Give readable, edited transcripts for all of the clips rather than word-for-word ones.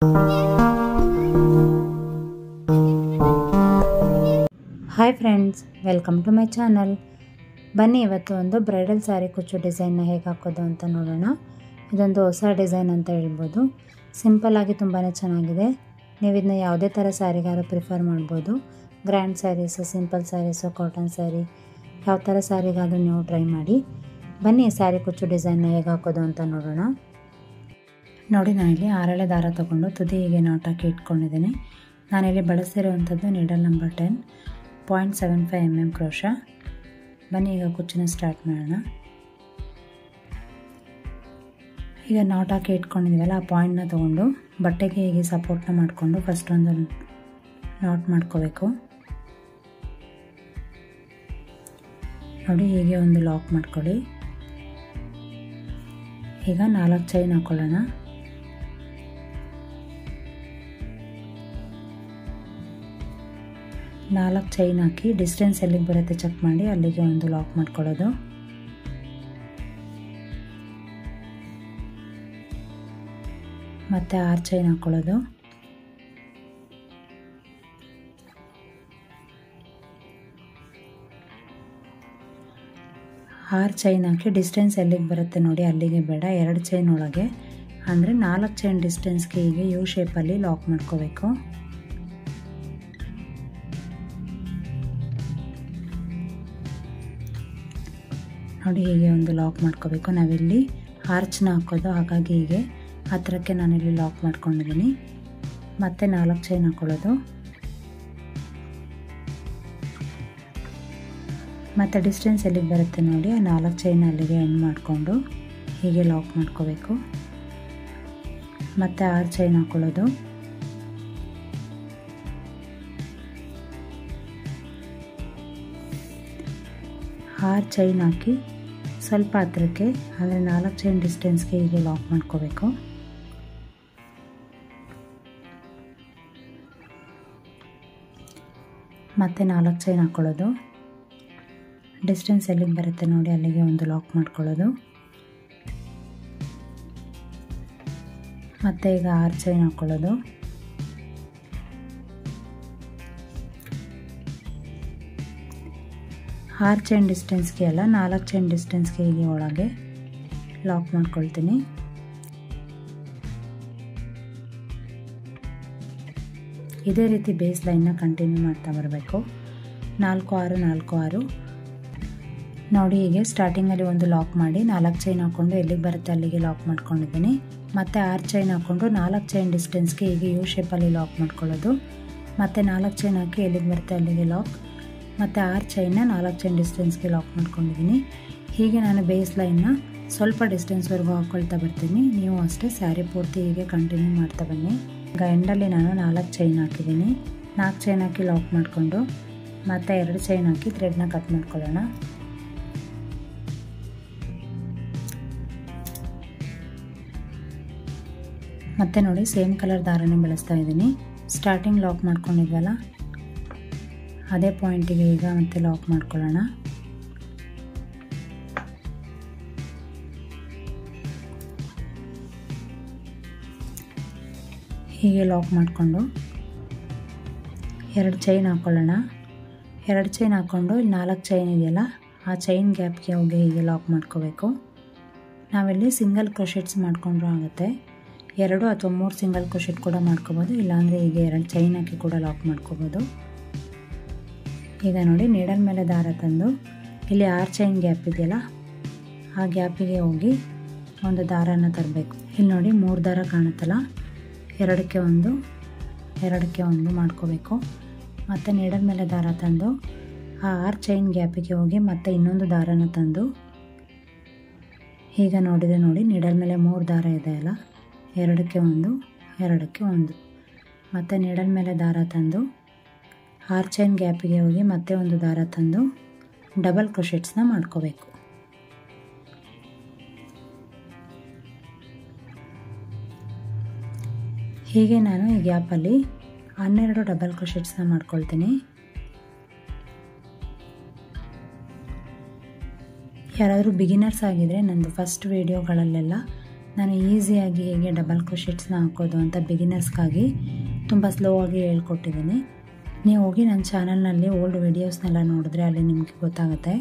Hi friends, welcome to my channel. ಬನ್ನಿ ಇವತ್ತು ಒಂದು ಬ್ರೈಡಲ್ ಸ್ಯಾರಿ ಕುಚ್ಚು ಡಿಸೈನ್ನ ಹೇಗೆ ಹಾಕೋದು ಅಂತ ನೋಡೋಣ. ಇದೊಂದು ಹೊಸ ಡಿಸೈನ್ ಅಂತ ಹೇಳ್ಬೋದು. ಸಿಂಪಲ್ಲಾಗಿ ತುಂಬಾ ಚೆನ್ನಾಗಿದೆ. ನೀವು ಇದನ್ನ ಯಾವುದೇ ಥರ ಸ್ಯಾರಿಗಾರು ಪ್ರಿಫರ್ ಮಾಡ್ಬೋದು. Grand saris, simple saris, cotton sari, ಯಾವ ಥರ ಸ್ಯಾರಿಗಾದರೂ ನೀವು ಟ್ರೈ ಮಾಡಿ. ಬನ್ನಿ ಸ್ಯಾರಿ ಕುಚ್ಚು ಡಿಸೈನ್ನ ಹೇಗೆ ಹಾಕೋದು ಅಂತ ನೋಡೋಣ. ನೋಡಿ, ನಾನಿಲ್ಲಿ 6 ದಾರ ತೊಗೊಂಡು ತುದಿ ಹೀಗೆ ನಾಟ್ ಹಾಕಿ ಇಟ್ಕೊಂಡಿದ್ದೀನಿ. ನಾನಿಲ್ಲಿ ಬಳಸ್ತಿರುವಂಥದ್ದು ನೀಡಲ್ ನಂಬರ್ 10, 0.75 mm ಕ್ರೋಶ. ಬನ್ನಿ ಈಗ ಕುಚ್ಚನ್ನ ಸ್ಟಾರ್ಟ್ ಮಾಡೋಣ. ಈಗ ನಾಟ್ ಹಾಕಿ ಇಟ್ಕೊಂಡಿದ್ದೀವಲ್ಲ, ಆ ಪಾಯಿಂಟ್ನ ತೊಗೊಂಡು ಬಟ್ಟೆಗೆ ಹೀಗೆ ಸಪೋರ್ಟ್ನ ಮಾಡಿಕೊಂಡು ಫಸ್ಟ್ ಒಂದು ನಾಟ್ ಮಾಡ್ಕೋಬೇಕು. ನೋಡಿ, ಹೀಗೆ ಒಂದು ಲಾಕ್ ಮಾಡ್ಕೊಳ್ಳಿ. ಈಗ 4 ಚೈನ್ ಹಾಕೊಳ್ಳೋಣ. ನಾಲ್ಕು ಚೈನ್ ಹಾಕಿ ಡಿಸ್ಟೆನ್ಸ್ ಎಲ್ಲಿಗೆ ಬರುತ್ತೆ ಚೆಕ್ ಮಾಡಿ ಅಲ್ಲಿಗೆ ಒಂದು ಲಾಕ್ ಮಾಡ್ಕೊಳ್ಳೋದು. ಮತ್ತೆ 6 ಚೈನ್ ಹಾಕೊಳ್ಳೋದು. ಆರು ಚೈನ್ ಹಾಕಿ ಡಿಸ್ಟೆನ್ಸ್ ಎಲ್ಲಿಗೆ ಬರುತ್ತೆ ನೋಡಿ ಅಲ್ಲಿಗೆ ಬೇಡ, 2 ಚೈನ್ ಒಳಗೆ, ಅಂದರೆ 4 ಚೈನ್ ಡಿಸ್ಟೆನ್ಸ್ಗೆ ಹೀಗೆ ಯು ಶೇಪಲ್ಲಿ ಲಾಕ್ ಮಾಡ್ಕೋಬೇಕು. ನೋಡಿ, ಹೀಗೆ ಒಂದು ಲಾಕ್ ಮಾಡ್ಕೋಬೇಕು. ನಾವಿಲ್ಲಿ ಆರ್ಚ್ನ ಹಾಕೋದು, ಹಾಗಾಗಿ ಹೀಗೆ ಹತ್ತಿರಕ್ಕೆ ನಾನಿಲ್ಲಿ ಲಾಕ್ ಮಾಡ್ಕೊಂಡಿದ್ದೀನಿ. ಮತ್ತೆ 4 ಚೈನ್ ಹಾಕೊಳ್ಳೋದು. ಮತ್ತು ಡಿಸ್ಟೆನ್ಸ್ ಎಲ್ಲಿಗೆ ಬರುತ್ತೆ ನೋಡಿ ಆ 4 ಚೈನ್ ಅಲ್ಲಿಗೆ ಎಂಡ್ ಮಾಡಿಕೊಂಡು ಹೀಗೆ ಲಾಕ್ ಮಾಡ್ಕೋಬೇಕು. ಮತ್ತು 6 ಚೈನ್ ಹಾಕೊಳ್ಳೋದು. ಆರು ಚೈನ್ ಹಾಕಿ ಸ್ವಲ್ಪ ಹತ್ತಿರಕ್ಕೆ, ಅಂದರೆ 4 ಚೈನ್ ಡಿಸ್ಟೆನ್ಸ್ಗೆ ಹೀಗೆ ಲಾಕ್ ಮಾಡ್ಕೋಬೇಕು. ಮತ್ತು 4 ಚೈನ್ ಹಾಕೊಳ್ಳೋದು. ಡಿಸ್ಟೆನ್ಸ್ ಎಲ್ಲಿಗೆ ಬರುತ್ತೆ ನೋಡಿ ಅಲ್ಲಿಗೆ ಒಂದು ಲಾಕ್ ಮಾಡ್ಕೊಳ್ಳೋದು. ಮತ್ತು ಈಗ 6 ಚೈನ್ ಹಾಕೊಳ್ಳೋದು. ಆರು ಚೈನ್ ಡಿಸ್ಟೆನ್ಸ್ಗೆ ಅಲ್ಲ, 4 ಚೈನ್ ಡಿಸ್ಟೆನ್ಸ್ಗೆ ಹೀಗೆ ಒಳಗೆ ಲಾಕ್ ಮಾಡ್ಕೊಳ್ತೀನಿ. ಇದೇ ರೀತಿ ಬೇಸ್ ಲೈನ್ನ ಕಂಟಿನ್ಯೂ ಮಾಡ್ತಾ ಬರಬೇಕು. 4 6 4 6 ನೋಡಿ, ಹೀಗೆ ಸ್ಟಾರ್ಟಿಂಗಲ್ಲಿ ಒಂದು ಲಾಕ್ ಮಾಡಿ 4 ಚೈನ್ ಹಾಕ್ಕೊಂಡು ಎಲ್ಲಿಗೆ ಬರುತ್ತೆ ಅಲ್ಲಿಗೆ ಲಾಕ್ ಮಾಡ್ಕೊಂಡಿದ್ದೀನಿ. ಮತ್ತು 6 ಚೈನ್ ಹಾಕ್ಕೊಂಡು 4 ಚೈನ್ ಡಿಸ್ಟೆನ್ಸ್ಗೆ ಹೀಗೆ ಯು ಶೇಪಲ್ಲಿ ಲಾಕ್ ಮಾಡ್ಕೊಳ್ಳೋದು. ಮತ್ತು 4 ಚೈನ್ ಹಾಕಿ ಎಲ್ಲಿಗೆ ಬರುತ್ತೆ ಅಲ್ಲಿಗೆ ಲಾಕ್. ಮತ್ತು 6 ಚೈನ್ನ 4 ಚೈನ್ ಡಿಸ್ಟೆನ್ಸ್ಗೆ ಲಾಕ್ ಮಾಡ್ಕೊಂಡಿದ್ದೀನಿ. ಹೀಗೆ ನಾನು ಬೇಸ್ ಲೈನ್ನ ಸ್ವಲ್ಪ ಡಿಸ್ಟೆನ್ಸ್ವರೆಗೂ ಹಾಕ್ಕೊಳ್ತಾ ಬರ್ತೀನಿ. ನೀವು ಅಷ್ಟೇ ಸ್ಯಾರಿ ಪೂರ್ತಿ ಹೀಗೆ ಕಂಟಿನ್ಯೂ ಮಾಡ್ತಾ ಬನ್ನಿ. ಈಗ ಎಂಡಲ್ಲಿ ನಾನು 4 ಚೈನ್ ಹಾಕಿದ್ದೀನಿ. 4 ಚೈನ್ ಹಾಕಿ ಲಾಕ್ ಮಾಡಿಕೊಂಡು ಮತ್ತು 2 ಚೈನ್ ಹಾಕಿ ಥ್ರೆಡ್ನ ಕಟ್ ಮಾಡ್ಕೊಳ್ಳೋಣ. ಮತ್ತು ನೋಡಿ, ಸೇಮ್ ಕಲರ್ ದಾರನೇ ಬಳಸ್ತಾ ಇದ್ದೀನಿ. ಸ್ಟಾರ್ಟಿಂಗ್ ಲಾಕ್ ಮಾಡ್ಕೊಂಡಿದ್ವಲ್ಲ ಅದೇ ಪಾಯಿಂಟಿಗೆ ಈಗ ಮತ್ತೆ ಲಾಕ್ ಮಾಡ್ಕೊಳ್ಳೋಣ. ಹೀಗೆ ಲಾಕ್ ಮಾಡಿಕೊಂಡು 2 ಚೈನ್ ಹಾಕ್ಕೊಳ್ಳೋಣ. 2 ಚೈನ್ ಹಾಕ್ಕೊಂಡು 4 ಚೈನ್ ಇದೆಯಲ್ಲ ಆ ಚೈನ್ ಗ್ಯಾಪ್ಗೆ ಹೋಗಿ ಹೀಗೆ ಲಾಕ್ ಮಾಡ್ಕೋಬೇಕು. ನಾವಿಲ್ಲಿ ಸಿಂಗಲ್ ಕ್ರೋಶೆಟ್ಸ್ ಮಾಡಿಕೊಂಡ್ರೂ ಆಗುತ್ತೆ. 2 ಅಥವಾ 3 ಸಿಂಗಲ್ ಕ್ರೋಶೆಟ್ ಕೂಡ ಮಾಡ್ಕೋಬೋದು, ಇಲ್ಲಾಂದರೆ ಹೀಗೆ 2 ಚೈನ್ ಹಾಕಿ ಕೂಡ ಲಾಕ್ ಮಾಡ್ಕೋಬೋದು. ಈಗ ನೋಡಿ, ನೀಡಲ್ ಮೇಲೆ ದಾರ ತಂದು ಇಲ್ಲಿ 6 ಚೈನ್ ಗ್ಯಾಪ್ ಇದೆಯಲ್ಲ ಆ ಗ್ಯಾಪಿಗೆ ಹೋಗಿ ಒಂದು ದಾರನ ತರಬೇಕು. ಇಲ್ಲಿ ನೋಡಿ 3 ದಾರ ಕಾಣುತ್ತಲ್ಲ, 2ಕ್ಕೆ 1 2ಕ್ಕೆ 1 ಮಾಡ್ಕೋಬೇಕು. ಮತ್ತು ನೀಡಲ್ ಮೇಲೆ ದಾರ ತಂದು ಆ 6 ಚೈನ್ ಗ್ಯಾಪಿಗೆ ಹೋಗಿ ಮತ್ತೆ ಇನ್ನೊಂದು ದಾರನ ತಂದು ಈಗ ನೋಡಿದೆ ನೋಡಿ, ನೀಡಲ್ ಮೇಲೆ 3 ದಾರ ಇದೆಯಲ್ಲ, 2ಕ್ಕೆ 1 2ಕ್ಕೆ 1 ಮತ್ತು ನೀಡಲ್ ಮೇಲೆ ದಾರ ತಂದು 6 ಚೈನ್ ಗ್ಯಾಪಿಗೆ ಹೋಗಿ ಮತ್ತೆ ಒಂದು ದಾರ ತಂದು ಡಬಲ್ ಕ್ರೋಶೆಟ್ಸ್ನ ಮಾಡ್ಕೋಬೇಕು. ಹೀಗೆ ನಾನು ಈ ಗ್ಯಾಪಲ್ಲಿ 12 ಡಬಲ್ ಕ್ರೋಶೆಟ್ಸ್ನ ಮಾಡ್ಕೊಳ್ತೀನಿ. ಯಾರಾದರೂ ಬಿಗಿನರ್ಸ್ ಆಗಿದ್ದರೆ ನಂದು ಫಸ್ಟ್ ವೀಡಿಯೋಗಳಲ್ಲೆಲ್ಲ ನಾನು ಈಸಿಯಾಗಿ ಹೇಗೆ ಡಬಲ್ ಕ್ರೋಶೆಟ್ಸ್ನ ಹಾಕೋದು ಅಂತ ಬಿಗಿನರ್ಸ್ಗಾಗಿ ತುಂಬ ಸ್ಲೋ ಆಗಿ ಹೇಳ್ಕೊಟ್ಟಿದ್ದೀನಿ. ನೀವು ಹೋಗಿ ನನ್ನ ಚಾನಲ್ನಲ್ಲಿ ಓಲ್ಡ್ ವಿಡಿಯೋಸ್ನೆಲ್ಲ ನೋಡಿದ್ರೆ ಅಲ್ಲಿ ನಿಮಗೆ ಗೊತ್ತಾಗುತ್ತೆ.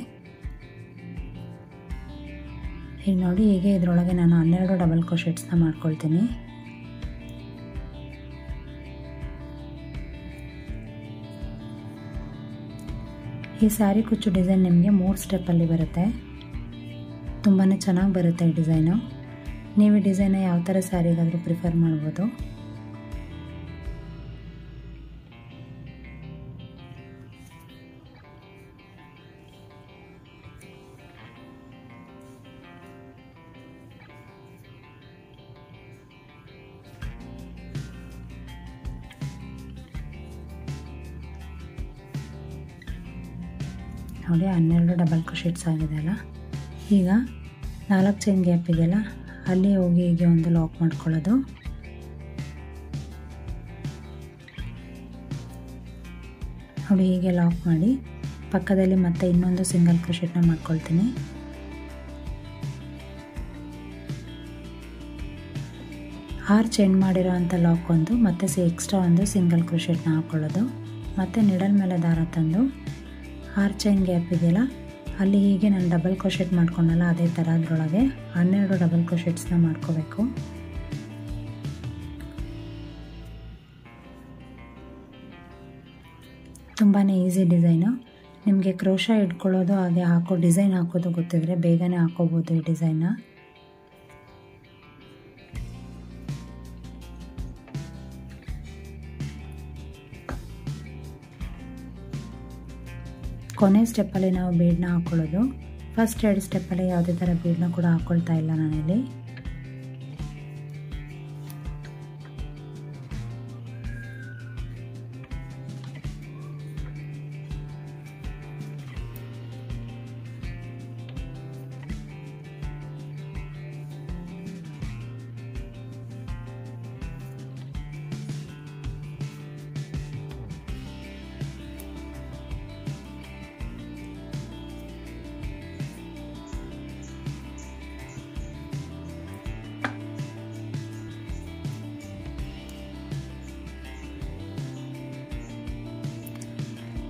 ಈಗ ನೋಡಿ, ಹೀಗೆ ಇದರೊಳಗೆ ನಾನು 12 ಡಬಲ್ ಕ್ರೋಶೆಟ್ಸ್ನ ಮಾಡ್ಕೊಳ್ತೀನಿ. ಈ ಸ್ಯಾರಿ ಕುಚ್ಚು ಡಿಸೈನ್ ನಿಮಗೆ 3 ಸ್ಟೆಪ್ಪಲ್ಲಿ ಬರುತ್ತೆ. ತುಂಬಾ ಚೆನ್ನಾಗಿ ಬರುತ್ತೆ ಈ ಡಿಸೈನು. ನೀವು ಈ ಡಿಸೈನ ಯಾವ ಥರ ಸ್ಯಾರಿಗಾದರೂ ಪ್ರಿಫರ್ ಮಾಡ್ಬೋದು. ನೋಡಿ 12 ಡಬಲ್ ಕ್ರೋಶೆಟ್ಸ್ ಆಗಿದೆಯಲ್ಲ. ಈಗ 4 ಚೈನ್ ಗ್ಯಾಪ್ ಇದೆಯಲ್ಲ, ಅಲ್ಲಿ ಹೋಗಿ ಹೀಗೆ ಒಂದು ಲಾಕ್ ಮಾಡ್ಕೊಳ್ಳೋದು. ನೋಡಿ ಹೀಗೆ ಲಾಕ್ ಮಾಡಿ ಪಕ್ಕದಲ್ಲಿ ಮತ್ತೆ ಇನ್ನೊಂದು ಸಿಂಗಲ್ ಕ್ರೋಶೆಟ್ನ ಮಾಡ್ಕೊಳ್ತೀನಿ. ಆರು ಚೈನ್ ಮಾಡಿರೋ ಅಂಥ ಲಾಕ್ ಒಂದು, ಮತ್ತೆ ಎಕ್ಸ್ಟ್ರಾ ಒಂದು ಸಿಂಗಲ್ ಕ್ರೋಶೆಟ್ನ ಹಾಕ್ಕೊಳ್ಳೋದು. ಮತ್ತು ನಿಡಲ್ ಮೇಲೆ ದಾರ ತಂದು 6 ಚೈನ್ ಗ್ಯಾಪ್ ಇದೆಯಲ್ಲ, ಅಲ್ಲಿ ಹೀಗೆ ನಾನು ಡಬಲ್ ಕ್ರೋಶೆಟ್ ಮಾಡ್ಕೊಂಡಲ್ಲ ಅದೇ ಥರ ಅದರೊಳಗೆ 12 ಡಬಲ್ ಕ್ರೋಶೆಟ್ಸ್ನ ಮಾಡ್ಕೋಬೇಕು. ತುಂಬಾ ಈಸಿ ಡಿಸೈನು. ನಿಮಗೆ ಕ್ರೋಶ ಇಟ್ಕೊಳ್ಳೋದು ಹಾಗೆ ಡಿಸೈನ್ ಹಾಕೋದು ಗೊತ್ತಿದ್ರೆ ಬೇಗನೆ ಹಾಕೋಬೋದು ಈ ಡಿಸೈನ್ನ. ಕೊನೆ ಸ್ಟೆಪ್ಪಲ್ಲಿ ನಾವು ಬೀಡನ್ನ ಹಾಕ್ಕೊಳ್ಳೋದು. ಫಸ್ಟ್ 2 ಸ್ಟೆಪ್ಪಲ್ಲಿ ಯಾವುದೇ ಥರ ಬೀಡನ್ನ ಕೂಡ ಹಾಕ್ಕೊಳ್ತಾ ಇಲ್ಲ ನಾನಿಲ್ಲಿ.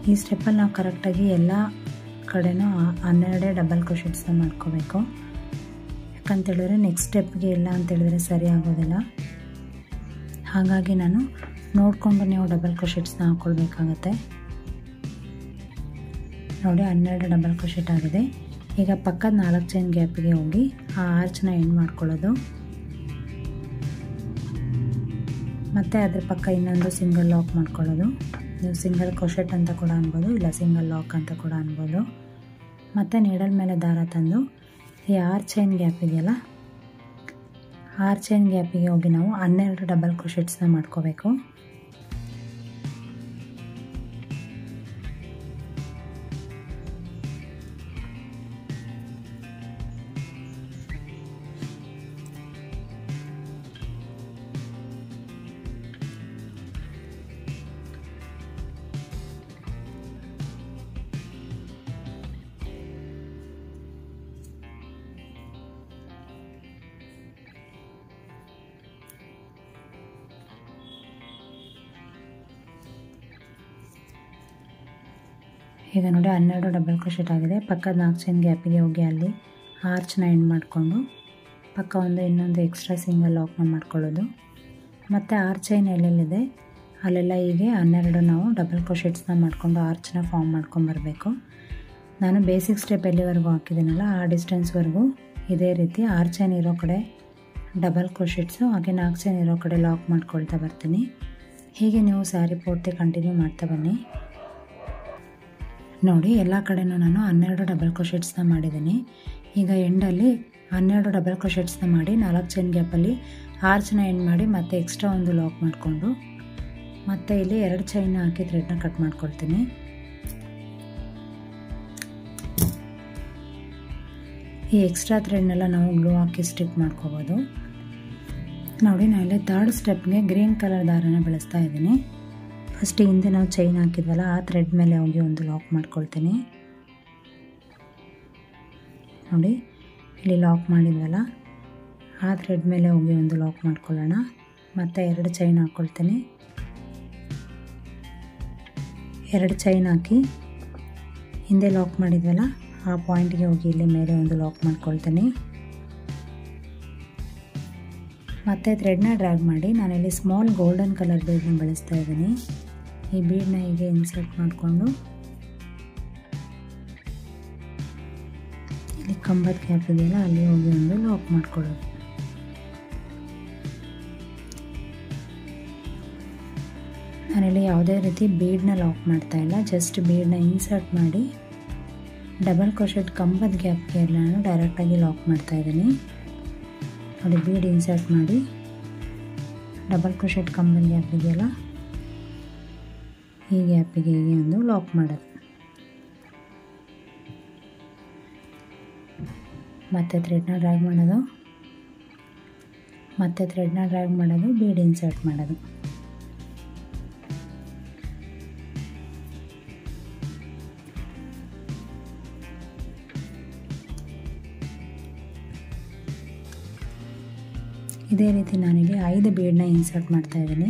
ಈ ಸ್ಟೆಪ್ಪಲ್ಲಿ ನಾವು ಕರೆಕ್ಟಾಗಿ ಎಲ್ಲ ಕಡೆನೂ 12 ಡಬಲ್ ಕ್ರೋಶೆಟ್ಸ್ನ ಮಾಡ್ಕೋಬೇಕು. ಯಾಕಂತೇಳಿದ್ರೆ ನೆಕ್ಸ್ಟ್ ಸ್ಟೆಪ್ಗೆ ಇಲ್ಲ ಅಂತೇಳಿದ್ರೆ ಸರಿ ಆಗೋದಿಲ್ಲ. ಹಾಗಾಗಿ ನಾನು ನೋಡಿಕೊಂಡು ನೀವು ಡಬಲ್ ಕ್ರೋಶೆಟ್ಸ್ನ ಹಾಕ್ಕೊಳ್ಬೇಕಾಗತ್ತೆ. ನೋಡಿ 12 ಡಬಲ್ ಕ್ರೋಶೆಟ್ ಆಗಿದೆ. ಈಗ ಪಕ್ಕದ 4 ಚೈನ್ ಗ್ಯಾಪಿಗೆ ಹೋಗಿ ಆ ಆರ್ಚ್ನ ಎಂಡ್ ಮಾಡ್ಕೊಳ್ಳೋದು. ಮತ್ತು ಅದ್ರ ಪಕ್ಕ ಇನ್ನೊಂದು ಸಿಂಗಲ್ ಲಾಕ್ ಮಾಡ್ಕೊಳ್ಳೋದು. ನೀವು ಸಿಂಗಲ್ ಕ್ರೋಶೆಟ್ ಅಂತ ಕೂಡ ಅನ್ಬೋದು, ಇಲ್ಲ ಸಿಂಗಲ್ ಲಾಕ್ ಅಂತ ಕೂಡ ಅನ್ಬೋದು. ಮತ್ತು ನೀಡಲ್ ಮೇಲೆ ದಾರ ತಂದು ಈ 6 ಚೈನ್ ಗ್ಯಾಪ್ ಇದೆಯಲ್ಲ, 6 ಚೈನ್ ಗ್ಯಾಪಿಗೆ ಹೋಗಿ ನಾವು 12 ಡಬಲ್ ಕ್ರೋಶೆಟ್ಸ್ನ ಮಾಡ್ಕೋಬೇಕು. ಈಗ ನೋಡಿ 12 ಡಬಲ್ ಕ್ರೋಶೆಟ್ ಆಗಿದೆ. ಪಕ್ಕದ 4 ಚೈನ್ ಗ್ಯಾಪಿಗೆ ಹೋಗಿ ಅಲ್ಲಿ ಆರ್ಚ್ನ ಎಂಡ್ ಮಾಡಿಕೊಂಡು ಪಕ್ಕ ಇನ್ನೊಂದು ಎಕ್ಸ್ಟ್ರಾ ಸಿಂಗಲ್ ಲಾಕ್ನ ಮಾಡ್ಕೊಳ್ಳೋದು. ಮತ್ತು 6 ಚೈನ್ ಎಲ್ಲೆಲ್ಲಿದೆ ಅಲ್ಲೆಲ್ಲ ಹೀಗೆ 12 ನಾವು ಡಬಲ್ ಕ್ರೋಶೆಟ್ಸ್ನ ಮಾಡಿಕೊಂಡು ಆರ್ಚ್ನ ಫಾರ್ಮ್ ಮಾಡ್ಕೊಂಬರಬೇಕು. ನಾನು ಬೇಸಿಕ್ ಸ್ಟೆಪ್ ಎಲ್ಲಿವರೆಗೂ ಹಾಕಿದ್ದೀನಲ್ಲ ಆ ಡಿಸ್ಟೆನ್ಸ್ವರೆಗೂ ಇದೇ ರೀತಿ 6 ಚೈನ್ ಇರೋ ಕಡೆ ಡಬಲ್ ಕ್ರೋಶೆಟ್ಸು, ಹಾಗೆ 4 ಚೈನ್ ಇರೋ ಕಡೆ ಲಾಕ್ ಮಾಡ್ಕೊಳ್ತಾ ಬರ್ತೀನಿ. ಹೀಗೆ ನೀವು ಸ್ಯಾರಿ ಪೂರ್ತಿ ಕಂಟಿನ್ಯೂ ಮಾಡ್ತಾ ಬನ್ನಿ. ನೋಡಿ ಎಲ್ಲ ಕಡೆನೂ ನಾನು 12 ಡಬಲ್ ಕ್ರೋಶೆಟ್ಸ್ನ ಮಾಡಿದ್ದೀನಿ. ಈಗ ಎಂಡಲ್ಲಿ 12 ಡಬಲ್ ಕ್ರೋಶೆಟ್ಸ್ನ ಮಾಡಿ 4 ಚೈನ್ ಗ್ಯಾಪಲ್ಲಿ ಆರ್ಚ್ನ ಎಂಡ್ ಮಾಡಿ ಮತ್ತೆ ಎಕ್ಸ್ಟ್ರಾ ಒಂದು ಲಾಕ್ ಮಾಡಿಕೊಂಡು ಮತ್ತೆ ಇಲ್ಲಿ 2 ಚೈನ್ ಹಾಕಿ ಥ್ರೆಡ್ನ ಕಟ್ ಮಾಡ್ಕೊಳ್ತೀನಿ. ಈ ಎಕ್ಸ್ಟ್ರಾ ಥ್ರೆಡ್ನೆಲ್ಲ ನಾವು ಗ್ಲೂ ಹಾಕಿ ಸ್ಟಿಕ್ ಮಾಡ್ಕೋಬೋದು. ನೋಡಿ ನಾನು ಇಲ್ಲಿ 3rd ಸ್ಟೆಪ್ಗೆ ಗ್ರೀನ್ ಕಲರ್ ದಾರನ ಬಳಸ್ತಾ ಇದ್ದೀನಿ. ಫಸ್ಟ್ ಹಿಂದೆ ನಾವು ಚೈನ್ ಹಾಕಿದ್ವಲ್ಲ ಆ ಥ್ರೆಡ್ ಮೇಲೆ ಹೋಗಿ ಒಂದು ಲಾಕ್ ಮಾಡ್ಕೊಳ್ತೀನಿ. ನೋಡಿ ಇಲ್ಲಿ ಲಾಕ್ ಮಾಡಿದ್ವಲ್ಲ ಆ ಥ್ರೆಡ್ ಮೇಲೆ ಹೋಗಿ ಒಂದು ಲಾಕ್ ಮಾಡ್ಕೊಳ್ಳೋಣ. ಮತ್ತು 2 ಚೈನ್ ಹಾಕ್ಕೊಳ್ತೀನಿ. 2 ಚೈನ್ ಹಾಕಿ ಹಿಂದೆ ಲಾಕ್ ಮಾಡಿದ್ವಲ್ಲ ಆ ಪಾಯಿಂಟ್ಗೆ ಹೋಗಿ ಇಲ್ಲಿ ಮೇಲೆ ಒಂದು ಲಾಕ್ ಮಾಡ್ಕೊಳ್ತೀನಿ. ಮತ್ತು ಥ್ರೆಡ್ನ ಡ್ರ್ಯಾಗ್ ಮಾಡಿ ನಾನಿಲ್ಲಿ ಸ್ಮಾಲ್ ಗೋಲ್ಡನ್ ಕಲರ್ ಬೀಡನ್ನ ಬಳಸ್ತಾ ಇದ್ದೀನಿ. ಈ ಬೀಡನ್ನ ಹೀಗೆ ಇನ್ಸರ್ಟ್ ಮಾಡಿಕೊಂಡು ಇಲ್ಲಿ ಕಂಬದ ಗ್ಯಾಪ್ ಇದೆಯಲ್ಲ ಅಲ್ಲಿ ಹೋಗಿ ಒಂದು ಲಾಕ್ ಮಾಡ್ಕೊಳ್ಳೋದು. ನಾನಿಲ್ಲಿ ಯಾವುದೇ ರೀತಿ ಬೀಡನ್ನ ಲಾಕ್ ಮಾಡ್ತಾ ಇಲ್ಲ, ಜಸ್ಟ್ ಬೀಡನ್ನ ಇನ್ಸರ್ಟ್ ಮಾಡಿ ಡಬಲ್ ಕ್ರೋಶೆಟ್ ಕಂಬದ ಗ್ಯಾಪ್ಗೆ ನಾನು ಡೈರೆಕ್ಟಾಗಿ ಲಾಕ್ ಮಾಡ್ತಾ ಇದ್ದೀನಿ. ನೋಡಿ, ಬೀಡ್ ಇನ್ಸರ್ಟ್ ಮಾಡಿ ಡಬಲ್ ಕ್ರೋಶೆಟ್ ಕಂಬದ ಗ್ಯಾಪ್ ಇದೆಯಲ್ಲ ಈ ಗ್ಯಾಪಿಗೆ ಹೀಗೆ ಒಂದು ಲಾಕ್ ಮಾಡೋದು. ಮತ್ತೆ ಥ್ರೆಡ್ನ ಡ್ರ್ಯಾಗ್ ಮಾಡೋದು, ಮತ್ತೆ ಥ್ರೆಡ್ನ ಡ್ರ್ಯಾಗ್ ಮಾಡೋದು, ಬೀಡ್ ಇನ್ಸರ್ಟ್ ಮಾಡೋದು. ಇದೇ ರೀತಿ ನಾನಿಲ್ಲಿ 5 ಬೀಡನ್ನ ಇನ್ಸರ್ಟ್ ಮಾಡ್ತಾ ಇದ್ದೀನಿ.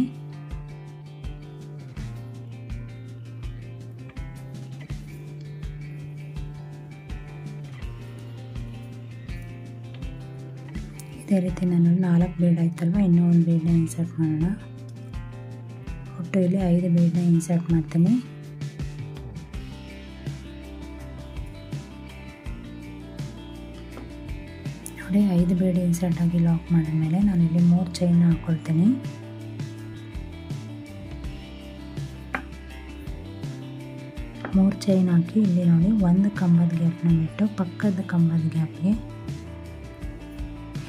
ಇದೇ ರೀತಿ ನಾನು 4 ಬೀಡ್ ಆಯ್ತಲ್ವ, ಇನ್ನೂ ಒಂದು ಬೀಡನ್ನ ಇನ್ಸರ್ಟ್ ಮಾಡೋಣ. ಒಟ್ಟು ಇಲ್ಲಿ 5 ಬೀಡನ್ನ ಇನ್ಸರ್ಟ್ ಮಾಡ್ತೀನಿ. ನೋಡಿ, 5 ಬೀಡ್ ಇನ್ಸರ್ಟ್ ಆಗಿ ಲಾಕ್ ಮಾಡಿದ್ಮೇಲೆ ನಾನಿಲ್ಲಿ 3 ಚೈನ್ ಹಾಕ್ಕೊಳ್ತೀನಿ. ಮೂರು ಚೈನ್ ಹಾಕಿ ಇಲ್ಲಿ ನೋಡಿ ಒಂದು ಕಂಬದ ಗ್ಯಾಪ್ನ ಬಿಟ್ಟು ಪಕ್ಕದ ಕಂಬದ ಗ್ಯಾಪ್ಗೆ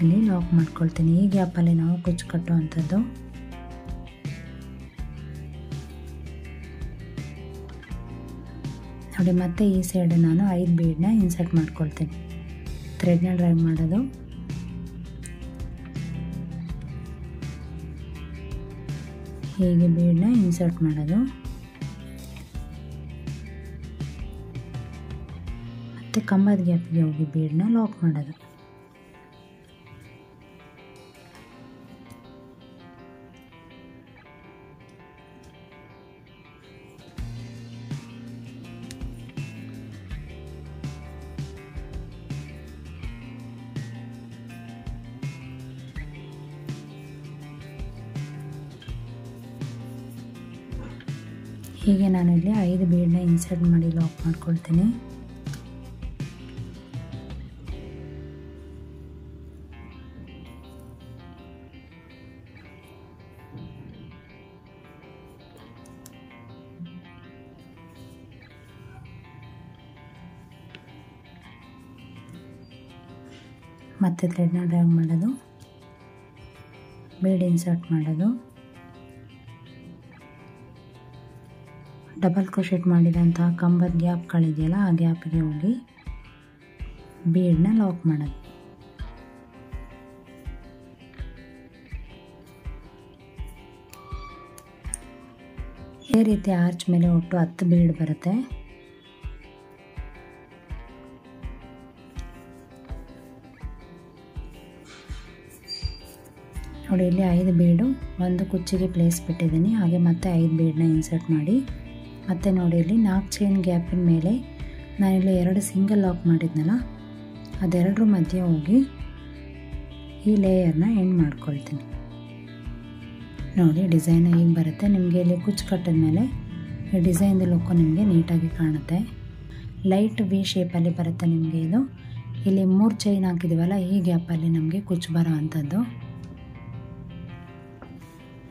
ಇಲ್ಲಿ ಲಾಕ್ ಮಾಡ್ಕೊಳ್ತೀನಿ. ಈ ಗ್ಯಾಪಲ್ಲಿ ನಾವು ಕುಚ್ಚು ಕಟ್ಟುವಂಥದ್ದು. ನೋಡಿ, ಮತ್ತೆ ಈ ಸೈಡ್ ನಾನು 5 ಬೀಡನ್ನ ಇನ್ಸರ್ಟ್ ಮಾಡ್ಕೊಳ್ತೀನಿ. ಥ್ರೆಡ್ನ ಡ್ರ್ಯಾಗ್ ಮಾಡೋದು, ಹೀಗೆ ಬೀಡನ್ನ ಇನ್ಸರ್ಟ್ ಮಾಡೋದು, ಮತ್ತು ಕಂಬದ ಗ್ಯಾಪಿಗೆ ಹೋಗಿ ಬೀಡನ್ನ ಲಾಕ್ ಮಾಡೋದು. ಹೀಗೆ ನಾನಿಲ್ಲಿ 5 ಬೀಡನ್ನ ಇನ್ಸರ್ಟ್ ಮಾಡಿ ಲಾಕ್ ಮಾಡ್ಕೊಳ್ತೀನಿ. ಮತ್ತೆ ಥ್ರೆಡ್ನ ಡ್ರ್ಯಾಗ್ ಮಾಡೋದು, ಬೀಡ್ ಇನ್ಸರ್ಟ್ ಮಾಡೋದು, ಡಬಲ್ ಕ್ರೋಶೆಟ್ ಮಾಡಿದಂತಹ ಕಂಬದ ಗ್ಯಾಪ್ಗಳಿದೆಯಲ್ಲ ಆ ಗ್ಯಾಪಿಗೆ ಹೋಗಿ ಬೀಡನ್ನ ಲಾಕ್ ಮಾಡೋದು. ಇದೇ ರೀತಿ ಆರ್ಚ್ ಮೇಲೆ ಒಟ್ಟು 10 ಬೀಡ್ ಬರುತ್ತೆ. ನೋಡಿ, ಇಲ್ಲಿ 5 ಬೀಡು ಒಂದು ಕುಚ್ಚಿಗೆ ಪ್ಲೇಸ್ ಬಿಟ್ಟಿದ್ದೀನಿ. ಹಾಗೆ ಮತ್ತೆ 5 ಬೀಡನ್ನ ಇನ್ಸರ್ಟ್ ಮಾಡಿ ಮತ್ತು ನೋಡಿ ಇಲ್ಲಿ 4 ಚೈನ್ ಗ್ಯಾಪಿನ ಮೇಲೆ ನಾನಿಲ್ಲಿ 2 ಸಿಂಗಲ್ ಲಾಕ್ ಮಾಡಿದ್ನಲ್ಲ ಅದೆರಡರ ಮಧ್ಯೆ ಹೋಗಿ ಈ ಲೇಯರ್ನ ಎಂಡ್ ಮಾಡ್ಕೊಳ್ತೀನಿ. ನೋಡಿ, ಡಿಸೈನ್ ಹೀಗೆ ಬರುತ್ತೆ. ನಿಮಗೆ ಇಲ್ಲಿ ಕುಚ್ಚು ಕಟ್ಟಿದ ಮೇಲೆ ಈ ಡಿಸೈನ್ದು ಲುಕ್ಕು ನಿಮಗೆ ನೀಟಾಗಿ ಕಾಣುತ್ತೆ. ಲೈಟ್ ವಿ ಶೇಪಲ್ಲಿ ಬರುತ್ತೆ ನಿಮಗೆ ಇದು. ಇಲ್ಲಿ 3 ಚೈನ್ ಹಾಕಿದ್ದೀವಲ್ಲ ಈ ಗ್ಯಾಪಲ್ಲಿ ನಮಗೆ ಕುಚ್ಚು ಬರೋ ಅಂಥದ್ದು.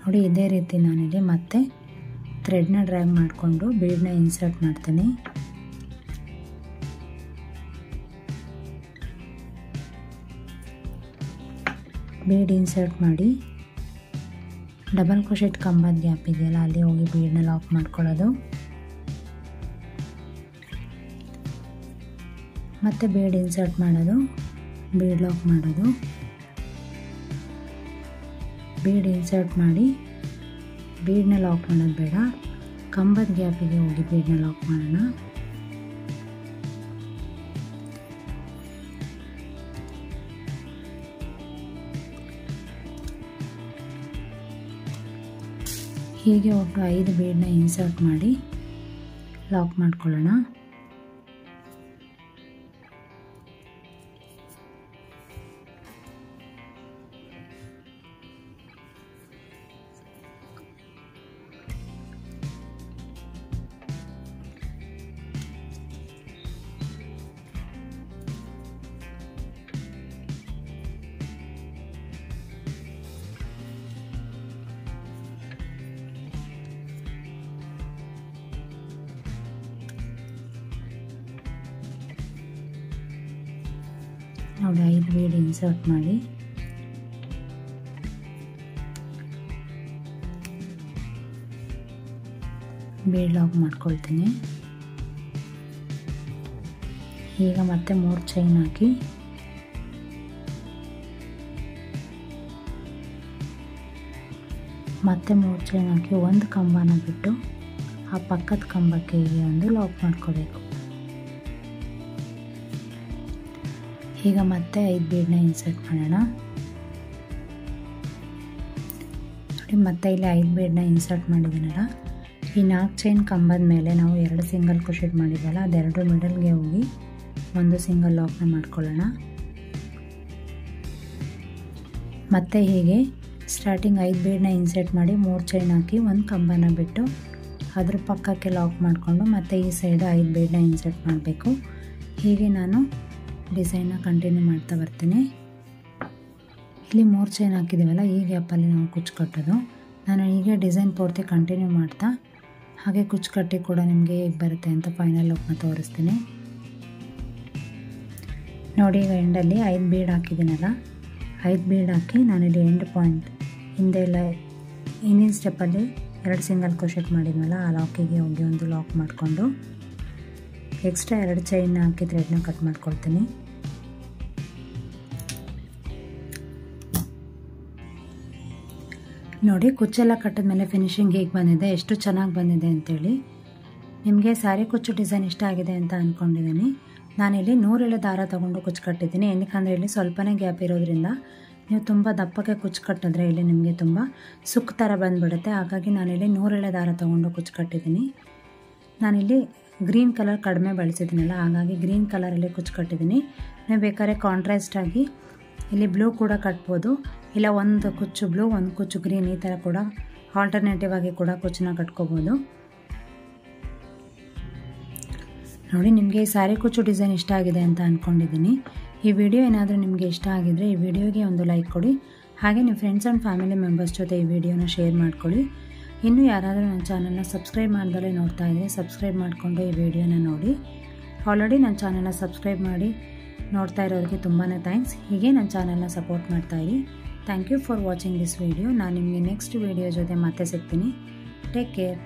ನೋಡಿ, ಇದೇ ರೀತಿ ನಾನಿಲ್ಲಿ ಮತ್ತೆ ಥ್ರೆಡ್ನ ಡ್ರ್ಯಾಗ್ ಮಾಡಿಕೊಂಡು ಬೀಡನ್ನ ಇನ್ಸರ್ಟ್ ಮಾಡ್ತೀನಿ. ಬೀಡ್ ಇನ್ಸರ್ಟ್ ಮಾಡಿ ಡಬಲ್ ಕ್ರೋಶೆಟ್ ಕಂಬದ ಗ್ಯಾಪ್ ಇದೆಯಲ್ಲ ಅಲ್ಲಿ ಹೋಗಿ ಬೀಡನ್ನ ಲಾಕ್ ಮಾಡ್ಕೊಳ್ಳೋದು. ಮತ್ತೆ ಬೀಡ್ ಇನ್ಸರ್ಟ್ ಮಾಡೋದು, ಬೀಡ್ ಲಾಕ್ ಮಾಡೋದು, ಬೀಡ್ ಇನ್ಸರ್ಟ್ ಮಾಡಿ ಬೀಡನ್ನ ಲಾಕ್ ಮಾಡೋದು ಬೇಡ, ಕಂಬದ ಗ್ಯಾಪಿಗೆ ಹೋಗಿ ಬೀಡನ್ನ ಲಾಕ್ ಮಾಡೋಣ. ಹೀಗೆ ಒಟ್ಟು 5 ಬೀಡನ್ನ ಇನ್ಸರ್ಟ್ ಮಾಡಿ ಲಾಕ್ ಮಾಡ್ಕೊಳ್ಳೋಣ. ನೋಡಿ 5 ಬೀಡ್ ಇನ್ಸರ್ಟ್ ಮಾಡಿ ಬೀಡ್ ಲಾಕ್ ಮಾಡ್ಕೊಳ್ತೀನಿ. ಈಗ ಮತ್ತೆ 3 ಚೈನ್ ಹಾಕಿ ಮತ್ತೆ 3 ಚೈನ್ ಹಾಕಿ ಒಂದು ಕಂಬನ ಬಿಟ್ಟು ಆ ಪಕ್ಕದ ಕಂಬಕ್ಕೆ ಹೀಗೆ ಒಂದು ಲಾಕ್ ಮಾಡ್ಕೋಬೇಕು. ಈಗ ಮತ್ತೆ 5 ಬೀಡನ್ನ ಇನ್ಸರ್ಟ್ ಮಾಡೋಣ. ನೋಡಿ ಮತ್ತೆ ಇಲ್ಲಿ 5 ಬೀಡನ್ನ ಇನ್ಸರ್ಟ್ ಮಾಡಿದ್ದೀನಲ್ಲ, ಈ 4 ಚೈನ್ ಕಂಬದ ಮೇಲೆ ನಾವು 2 ಸಿಂಗಲ್ ಕ್ರೋಶೆಟ್ ಮಾಡಿದ್ವಲ್ಲ ಅದೆರಡು ಮಿಡಲ್ಗೆ ಹೋಗಿ ಒಂದು ಸಿಂಗಲ್ ಲಾಕ್ನ ಮಾಡ್ಕೊಳ್ಳೋಣ. ಮತ್ತೆ ಹೀಗೆ ಸ್ಟಾರ್ಟಿಂಗ್ 5 ಬೀಡನ್ನ ಇನ್ಸರ್ಟ್ ಮಾಡಿ 3 ಚೈನ್ ಹಾಕಿ ಒಂದು ಕಂಬನ ಬಿಟ್ಟು ಅದ್ರ ಪಕ್ಕಕ್ಕೆ ಲಾಕ್ ಮಾಡಿಕೊಂಡು ಮತ್ತೆ ಈ ಸೈಡು 5 ಬೀಡನ್ನ ಇನ್ಸರ್ಟ್ ಮಾಡಬೇಕು. ಹೀಗೆ ನಾನು ಡಿಸೈನ್ನ ಕಂಟಿನ್ಯೂ ಮಾಡ್ತಾ ಬರ್ತೀನಿ. ಇಲ್ಲಿ 3 ಚೈನ್ ಹಾಕಿದ್ದೀವಲ್ಲ ಈ ಗ್ಯಾಪಲ್ಲಿ ನಾವು ಕುಚ್ಚು ಕಟ್ಟೋದು. ನಾನು ಹೀಗೆ ಡಿಸೈನ್ ಪೂರ್ತಿ ಕಂಟಿನ್ಯೂ ಮಾಡ್ತಾ ಹಾಗೆ ಕುಚ್ಚು ಕಟ್ಟಿ ಕೂಡ ನಿಮಗೆ ಹೇಗೆ ಬರುತ್ತೆ ಅಂತ ಫೈನಲ್ ಲುಕ್ನ ತೋರಿಸ್ತೀನಿ. ನೋಡಿ ಈಗ ಎಂಡಲ್ಲಿ 5 ಬೀಡ್ ಹಾಕಿದ್ದೀನಲ್ಲ, 5 ಬೀಡ್ ಹಾಕಿ ನಾನಿಲ್ಲಿ ಎಂಡ್ ಪಾಯಿಂಟ್ ಹಿಂದೆ ಎಲ್ಲ ಹಿಂದಿನ ಸ್ಟೆಪ್ಪಲ್ಲಿ 2 ಸಿಂಗಲ್ ಕ್ರೋಶೆಟ್ ಮಾಡಿದ್ವಲ್ಲ ಆ ಲಾಕಿಗೆ ಹೋಗಿ ಒಂದು ಲಾಕ್ ಮಾಡಿಕೊಂಡು ಎಕ್ಸ್ಟ್ರಾ 2 ಚೈನ್ ಹಾಕಿ ಥ್ರೆಡ್ನ ಕಟ್ ಮಾಡ್ಕೊಳ್ತೀನಿ. ನೋಡಿ ಕುಚ್ಚೆಲ್ಲ ಕಟ್ಟಿದ ಮೇಲೆ ಫಿನಿಶಿಂಗ್ ಹೇಗೆ ಬಂದಿದೆ, ಎಷ್ಟು ಚೆನ್ನಾಗಿ ಬಂದಿದೆ ಅಂತೇಳಿ. ನಿಮಗೆ ಸ್ಯಾರಿ ಕುಚ್ಚು ಡಿಸೈನ್ ಇಷ್ಟ ಆಗಿದೆ ಅಂತ ಅಂದ್ಕೊಂಡಿದ್ದೀನಿ. ನಾನಿಲ್ಲಿ 100 ಎಳೆ ದಾರ ತೊಗೊಂಡು ಕುಚ್ಚು ಕಟ್ಟಿದ್ದೀನಿ. ಏನಕ್ಕೆ ಇಲ್ಲಿ ಸ್ವಲ್ಪನೇ ಗ್ಯಾಪ್ ಇರೋದ್ರಿಂದ ನೀವು ತುಂಬ ದಪ್ಪಕ್ಕೆ ಕುಚ್ಚು ಕಟ್ಟಿದ್ರೆ ಇಲ್ಲಿ ನಿಮಗೆ ತುಂಬ ಸುಕ್ಕ ಥರ ಬಂದುಬಿಡುತ್ತೆ. ಹಾಗಾಗಿ ನಾನಿಲ್ಲಿ 100 ಎಳೆ ದಾರ ತೊಗೊಂಡು ಕುಚ್ಚು ಕಟ್ಟಿದ್ದೀನಿ. ನಾನಿಲ್ಲಿ ಗ್ರೀನ್ ಕಲರ್ ಕಡಿಮೆ ಬಳಸಿದ್ದೀನಲ್ಲ, ಹಾಗಾಗಿ ಗ್ರೀನ್ ಕಲರಲ್ಲಿ ಕುಚ್ಚು ಕಟ್ಟಿದ್ದೀನಿ. ನೀವು ಬೇಕಾದ್ರೆ ಕಾಂಟ್ರಾಸ್ಟ್ ಆಗಿ ಇಲ್ಲಿ ಬ್ಲೂ ಕೂಡ ಕಟ್ಬೋದು, ಇಲ್ಲ ಒಂದು ಕುಚ್ಚು ಬ್ಲೂ ಒಂದು ಕುಚ್ಚು ಗ್ರೀನ್ ಈ ಥರ ಕೂಡ ಆಲ್ಟರ್ನೇಟಿವ್ ಆಗಿ ಕೂಡ ಕುಚ್ಚನ್ನ ಕಟ್ಕೋಬೋದು. ನೋಡಿ ನಿಮಗೆ ಈ ಸ್ಯಾರಿ ಕುಚ್ಚು ಡಿಸೈನ್ ಇಷ್ಟ ಆಗಿದೆ ಅಂತ ಅಂದ್ಕೊಂಡಿದ್ದೀನಿ. ಈ ವಿಡಿಯೋ ಏನಾದರೂ ನಿಮಗೆ ಇಷ್ಟ ಆಗಿದರೆ ಈ ವಿಡಿಯೋಗೆ ಒಂದು ಲೈಕ್ ಕೊಡಿ. ಹಾಗೆ ನಿಮ್ಮ ಫ್ರೆಂಡ್ಸ್ ಆ್ಯಂಡ್ ಫ್ಯಾಮಿಲಿ ಮೆಂಬರ್ಸ್ ಜೊತೆ ಈ ವಿಡಿಯೋನ ಶೇರ್ ಮಾಡ್ಕೊಳ್ಳಿ. ಇನ್ನೂ ಯಾರಾದರೂ ನನ್ನ ಚಾನಲ್ನ ಸಬ್ಸ್ಕ್ರೈಬ್ ಮಾಡ್ದಲೇ ನೋಡ್ತಾ ಇದ್ದರೆ ಸಬ್ಸ್ಕ್ರೈಬ್ ಮಾಡಿಕೊಂಡು ಈ ವಿಡಿಯೋನ ನೋಡಿ. ಆಲ್ರೆಡಿ ನನ್ನ ಚಾನಲ್ನ ಸಬ್ಸ್ಕ್ರೈಬ್ ಮಾಡಿ ನೋಡ್ತಾ ಇರೋರಿಗೆ ತುಂಬಾ ಥ್ಯಾಂಕ್ಸ್. ಹೀಗೆ ನನ್ನ ಚಾನಲ್ನ ಸಪೋರ್ಟ್ ಮಾಡ್ತಾಯಿರಿ. Thank you for watching this video. ನಾನು ನಿಮಗೆ ನೆಕ್ಸ್ಟ್ ವಿಡಿಯೋ ಜೊತೆ ಮತ್ತೆ ಸಿಗ್ತೀನಿ. Take care.